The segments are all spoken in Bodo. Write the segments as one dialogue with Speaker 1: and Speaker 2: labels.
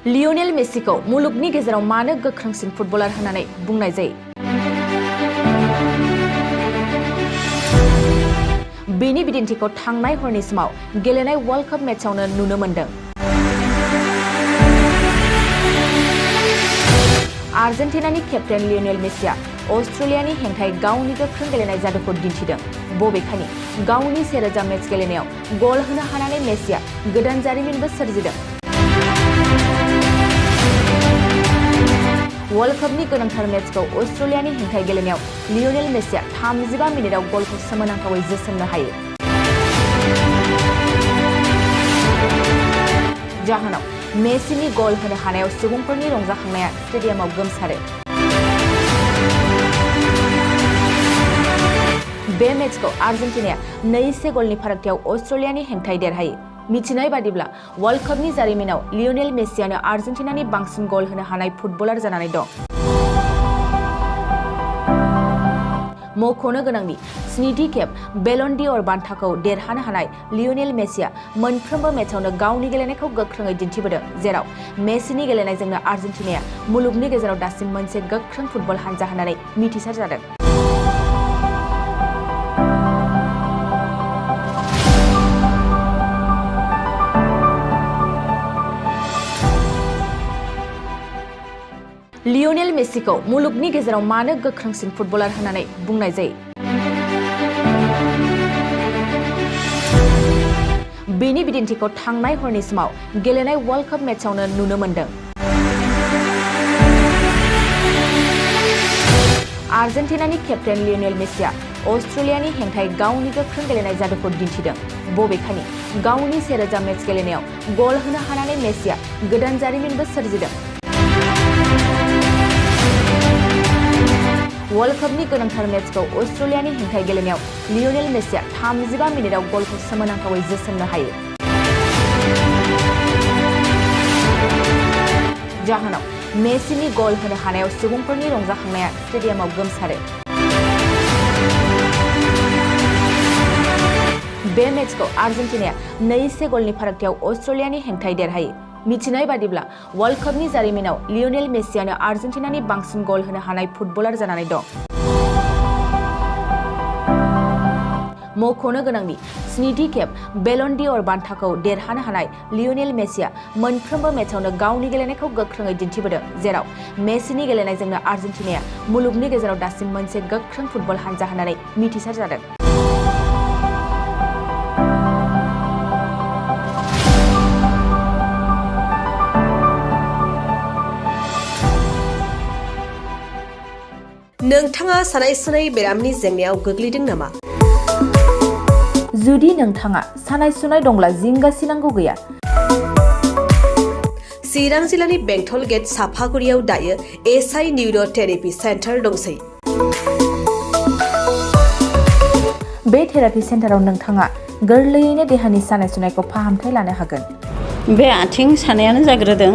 Speaker 1: लियोनेल मेसिखौ मुलुगनि गेजेराव मानो गोख्रोंसिन फुटबलार होननानै बुंनाय जायो? बेनि बिदिन्थिखौ थांनाय हरनि समाव गेलेनाय वर्ल्ड कप मेचआवनो नुनो मोनदों। आर्जेन्टिनानि केप्टेन लियोनेल मेसिया अस्ट्रेलियानि हेंथायै गावनि गोख्रों गेलेनाय जादुखौ दिन्थिदों। बबेखानि गावनि 1000 मेच गेलेनायाव गल होनो हानानै मेसिया गोदान जारिमिनबो सोरजिदों। वर्ल्ड कपनि गोनांथार मेचखौ अस्ट्रेलियानि हेंथायै गेलेनायाव लियोनेल मेसिया 35 मिनिटआव गलखौ सोमोनांथावै जोसननो हायो। जाहोनाव मेसिनि गल होनो हानायाव सुबुंफोरनि रंजाखांनाया स्टेडियामाव गोमसारो। बे मेचखौ आर्जेन्टिनाया 2-1 गलनि फारागथियाव अस्ट्रेलियानि हेंथायै देरहायो। मिथिनाय बादिब्ला वर्ल्ड कपनि जारिमिनाव लियोनेल मेसियानो आर्जेन्टिनानि बांसिन गल होनो हानाय फुटबलार जानानै दं। मख'नो गोनांदि 7थि खेब बेलन डि'अर बान्थाखौ देरहानो हानाय लियोनेल मेसिया मोनफ्रोमबो मेचआवनो गावनि गेलेनायखौ गोख्रोङै दिन्थिबोदों, जेराव मेसिनि गेलेनायजोंनो आर्जेन्टिनाया मुलुगनि गेजेराव दासिम मोनसे गोख्रों फुटबल हानजा होननानै मिथिसार जादों। लियोनेल मेसिखौ मुलुगनि गेजेराव मानो गोख्रोंसिन फुटबलार होननानै बुंनाय जायो? बेनि बिदिन्थिखौ थांनाय हरनि समाव गेलेनाय वर्ल्ड कप मेचआवनो नुनो मोनदों। आर्जेन्टिनानि केप्टेन लियोनेल मेसिया अस्ट्रेलियानि हेंथायै गावनि गोख्रों गेलेनाय जादुखौ दिन्थिदों। बबेखानि गावनि 1000 मेच गेलेनायाव गल होनो हानानै मेसिया गोदान जारिमिनबो सोरजिदों। वर्ल्ड कपनि गोनांथार मेचखौ अस्ट्रेलियानि हेंथायै गेलेनायाव लियोनेल मेसिया 35 मिनिटआव गलखौ सोमोनांथावै जोसननो हायो। जाहोनाव मेसिनि गल होनो हानायाव सुबुंफोरनि रंजाखांनाया स्टेडियामाव गोमसारो। बे मेचखौ आर्जेन्टिनाया 2-1 गलनि फारागथियाव अस्ट्रेलियानि हेंथायै देरहायो। मिथिनाय बादिब्ला वर्ल्ड कपनि जारिमिनाव लियोनेल मेसियानो आर्जेन्टिनानि बांसिन गल होनो हानाय फुटबलार जानानै दं। मख'नो गोनांदि 7थि खेब बेलन डि'अर बान्थाखौ देरहानो हानाय लियोनेल मेसिया मोनफ्रोमबो मेचआवनो गावनि गेलेनायखौ गोख्रोङै दिन्थिबोदों, जेराव मेसिनि गेलेनायजोंनो आर्जेन्टिनाया मुलुगनि गेजेराव दासिम मोनसे गोख्रों फुटबल हानजा होननानै मिथिसार जादों।
Speaker 2: नोंथाङा सानाय सुनाय बेरामनि जेंनायाव गोग्लैदों नामा?
Speaker 1: जुदि नोंथाङा सानाय सुनाय दंब्ला जिंगासिनांगौ गैया।
Speaker 2: चिरां जिल्लानि बेंटल गेट साफागुरियाव दायो एसआइ निउर' थेरापि सेन्टार दंसै।
Speaker 1: बे थेरापि सेन्टाराव नोंथाङा गोरलैयैनो देहानि सानाय सुनायखौ फाहामथाय लानो हागोन।
Speaker 3: बे आथिं सानायानो जाग्रोदों,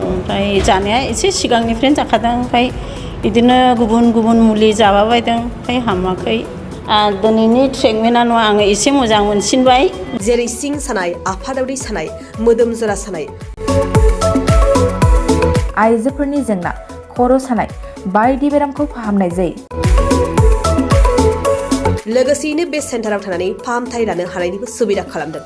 Speaker 3: ओमफ्राय जानाया एसे सिगांनिफ्रायनो जाखादों, ओमफ्राय बिदिनो गुबुन गुबुन मुलि जाबाबायदों, ओमफ्राय हामाखै। दिनैनि ट्रिटमेन्टआ आङो एसे मोजां मोनसिनबाय।
Speaker 2: जेरै सिं सानाय, आफादावरि सानाय, मोदोम जरा सानाय,
Speaker 1: आइजोफोरनि जेंना, खर' सानाय बायदि बेरामखौ फाहामनाय जायो।
Speaker 2: लोगोसेयैनो बे सेन्टाराव थानानै फाहामथाय लानो हानायनिबो सुबिदा खालामदों।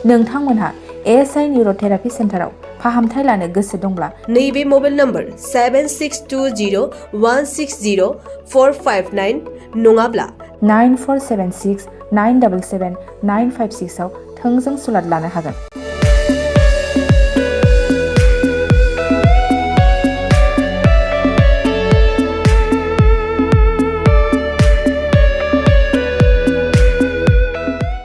Speaker 1: नोंथांमोनहा एसआइ निउर' थेरापि सेन्टाराव फाहामथाय लानो गोसो दंब्ला
Speaker 2: नैबे मबाइल नम्बर 7620160459 नङाब्ला
Speaker 1: 9476977956 आव थोंजों सुलाद लानो हागोन।